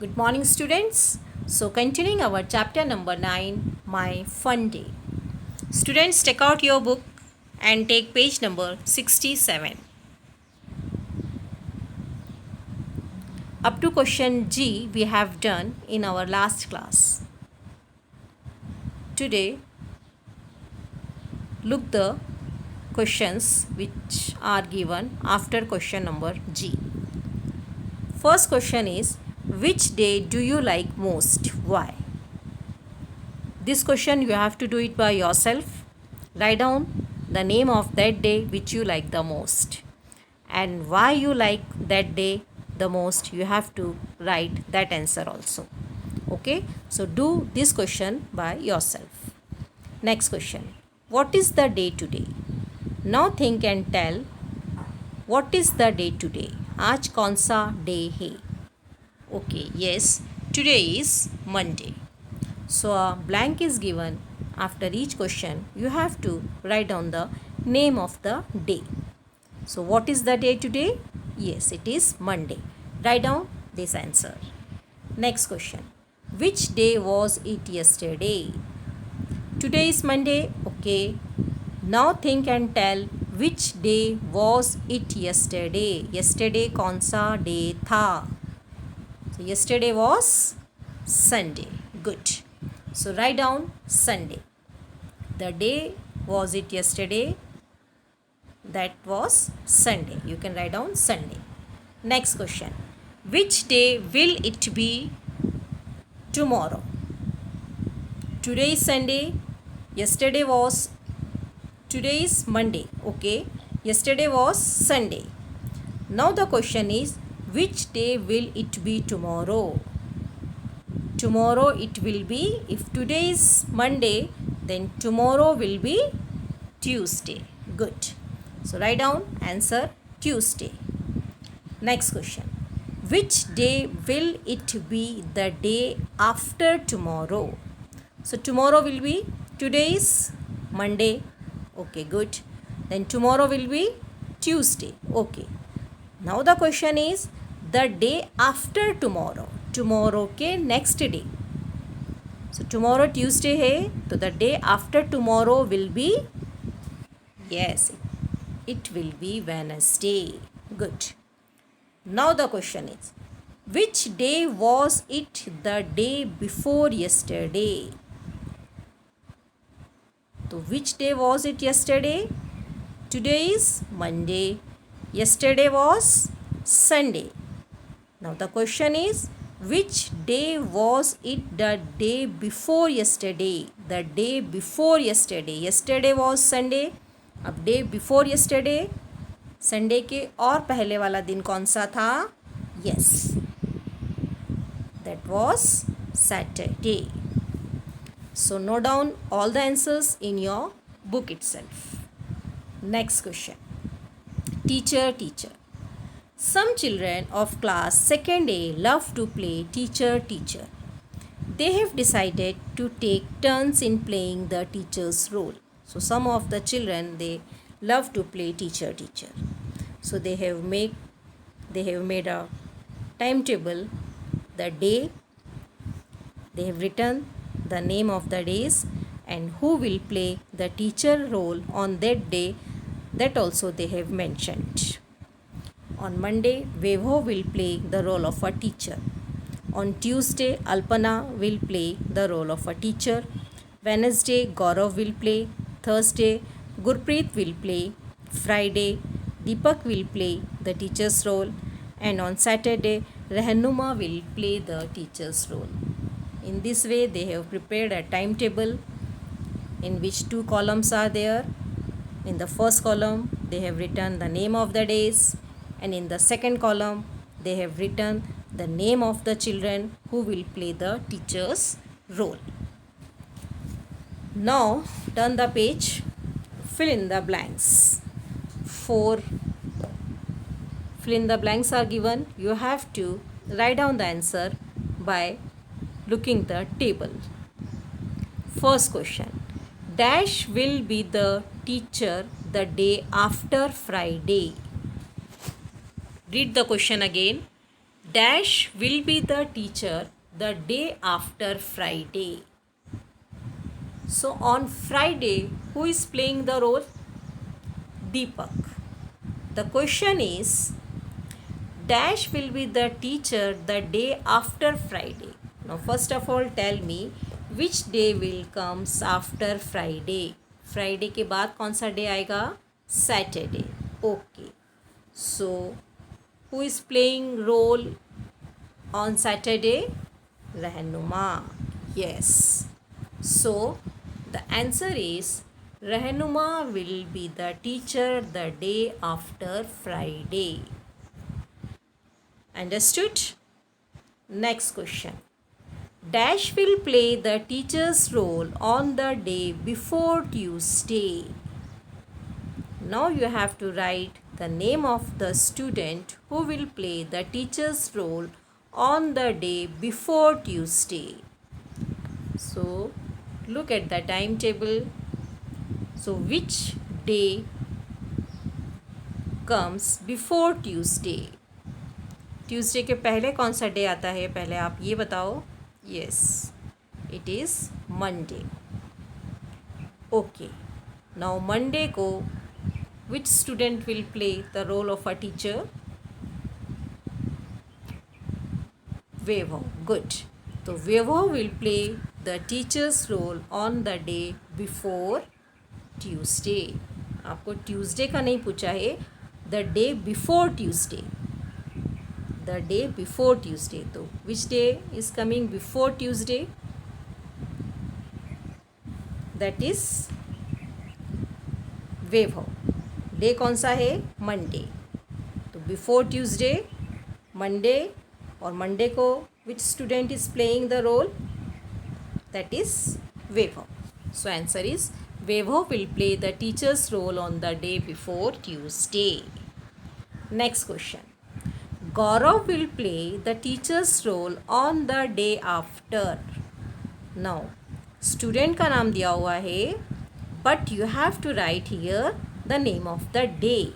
Good morning, students. So, continuing our chapter number 9, My Fun Day. Students, take out your book and take page number 67. Up to question G, we have done in our last class. Today, look the questions which are given after question number G. First question is, which day do you like most? Why? This question you have to do it by yourself. Write down the name of that day which you like the most and why you like that day the most. You have to write that answer also. Okay, so do this question by yourself. Next question, what is the day today? Now think and tell, what is the day today? आज कौन सा day है? Okay, yes, today is Monday. So a blank is given after each question. You have to write down the name of the day. So what is the day today? Yes, it is Monday. Write down this answer. Next question. Which day was it yesterday? Today is Monday. Okay. Now think and tell, which day was it yesterday? Yesterday कौन सा day था? So yesterday was Sunday. Good. So write down Sunday. The day was it yesterday? That was Sunday. You can write down Sunday. Next question. Which day will it be tomorrow? Today is Sunday. Yesterday was, today is Monday. Okay. Yesterday was Sunday. Now the question is, which day will it be tomorrow? Tomorrow it will be, if today is Monday, then tomorrow will be Tuesday. Good. So write down answer Tuesday. Next question. Which day will it be the day after tomorrow? So tomorrow will be, today is Monday. Okay, good. Then tomorrow will be Tuesday. Okay. Now the question is the day after tomorrow. Tomorrow के next day. So tomorrow Tuesday है, तो the day after tomorrow will be, yes, it will be Wednesday. Good. Now the question is, which day was it the day before yesterday? So which day was it yesterday? Today is Monday. Yesterday was Sunday. Now the question is, which day was it the day before yesterday? The day before yesterday. Yesterday was Sunday. अब day before yesterday, Sunday के और पहले वाला दिन कौन सा था? Yes, that was Saturday. So note down all the answers in your book itself. Next question. Teacher. Some children of class 2nd A love to play teacher. They have decided to take turns in playing the teacher's role. So some of the children, they love to play teacher. So they have made a timetable, the day, they have written the name of the days and who will play the teacher role on that day, that also they have mentioned. On Monday, Vaibhav will play the role of a teacher. On Tuesday, Alpana will play the role of a teacher. Wednesday, Gaurav will play. Thursday, Gurpreet will play. Friday, Deepak will play the teacher's role. And on Saturday, Rehanuma will play the teacher's role. In this way, they have prepared a timetable in which 2 columns are there. In the first column, they have written the name of the days. And in the second column, they have written the name of the children who will play the teacher's role. Now, turn the page, fill in the blanks. 4 fill in the blanks are given. You have to write down the answer by looking the table. First question. Dash will be the teacher the day after Friday. Read the question again. Dash will be the teacher the day after Friday. So on Friday, who is playing the role? Deepak. The question is, Dash will be the teacher the day after Friday. Now first of all tell me which day will comes after Friday. Friday के बाद कौन सा day आएगा? Saturday. Okay. So who is playing role on Saturday? Rahnuma. Yes. So the answer is Rahnuma will be the teacher the day after Friday. Understood? Next question. Dash will play the teacher's role on the day before Tuesday. Now you have to write the name of the student who will play the teacher's role on the day before Tuesday. So look at the timetable. So which day comes before Tuesday? Tuesday के पहले कौन सा day आता है, पहले आप ये बताओ. Yes, it is Monday. Okay, now Monday को which student will play the role of a teacher? Vaibhav. Good. तो Vaibhav will play the teacher's role on the day before Tuesday. आपको ट्यूसडे का नहीं पूछा है, the day before Tuesday. The day before Tuesday. तो which day is coming before Tuesday? That is Vaibhav. Day कौन सा है? मंडे. तो बिफोर ट्यूसडे मंडे, और मंडे को which student is playing the role? That is Vaibhav. So answer is Vaibhav will play the teacher's role on the day before Tuesday. Next question. Gaurav will play the teacher's role on the day after. Now, student का नाम दिया हुआ है, but you have to write here the name of the day.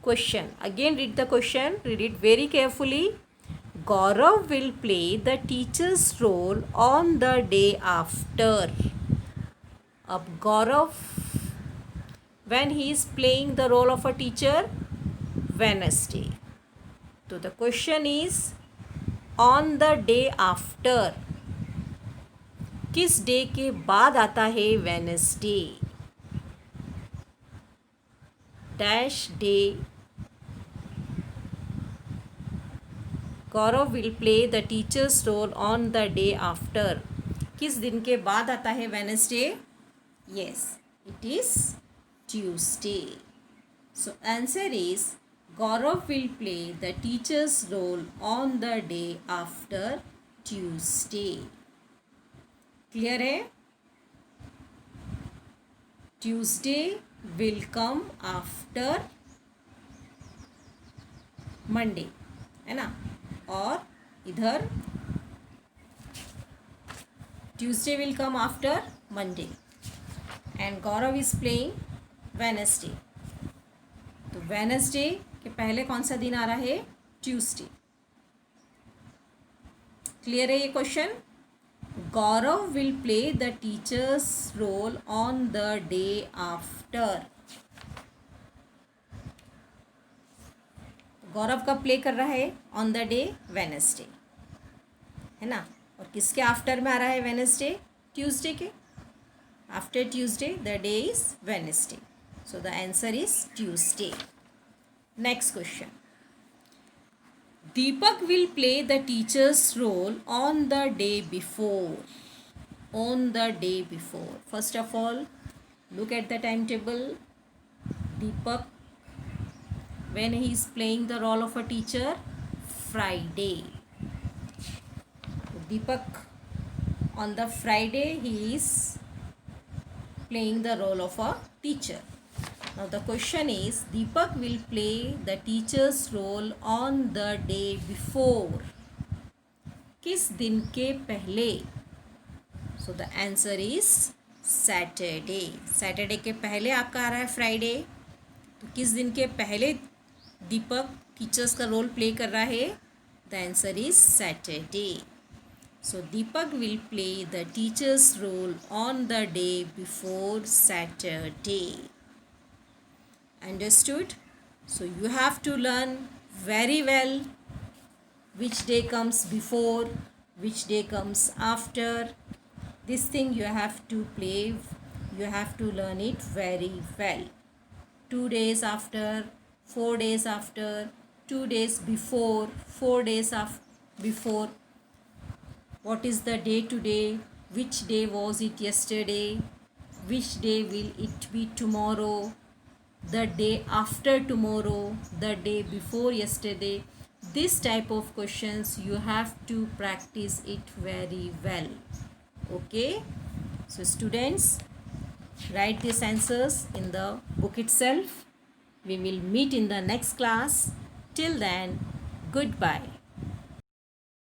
Question. Again read the question. Read it very carefully. Gaurav will play the teacher's role on the day after. अब Gaurav, when he is playing the role of a teacher? Wednesday. तो the question is on the day after. किस day के बाद आता है Wednesday? Dash day. Gaurav will play the teacher's role on the day after. किस दिन के बाद आता है Wednesday? Yes, it is Tuesday. So answer is Gaurav will play the teacher's role on the day after Tuesday. Clear है? Tuesday will come after Monday, है ना? और इधर Tuesday will come after Monday and Gaurav is playing Wednesday. तो Wednesday के पहले कौन सा दिन आ रहा है? ट्यूसडे. क्लियर है ये question? Gaurav will play the teacher's role on the day after. Gaurav कब प्ले कर रहा है? ऑन द डे वेडनेसडे, है ना? और किसके आफ्टर में आ रहा है वेडनेसडे? ट्यूसडे के. After Tuesday the day is Wednesday. So the answer is Tuesday. Next question. Deepak will play the teacher's role on the day before. On the day before. First of all, look at the timetable. Deepak, when he is playing the role of a teacher? Friday. Deepak, on the Friday, he is playing the role of a teacher. Now the question is, Deepak will play the teacher's role on the day before. किस दिन के पहले? So the answer is Saturday. Saturday के पहले आपका आ रहा है Friday. तो किस दिन के पहले दीपक टीचर्स का रोल प्ले कर रहा है? The answer is Saturday. So Deepak will play the teacher's role on the day before Saturday. Understood? So you have to learn very well which day comes before, which day comes after. This thing you have to play, you have to learn it very well. 2 days after, 4 days after, 2 days before, 4 days before. What is the day today? Which day was it yesterday? Which day will it be tomorrow? The day after tomorrow? The day before yesterday? This type of questions you have to practice it very well. Okay? So students, write these answers in the book itself. We will meet in the next class. Till then, goodbye.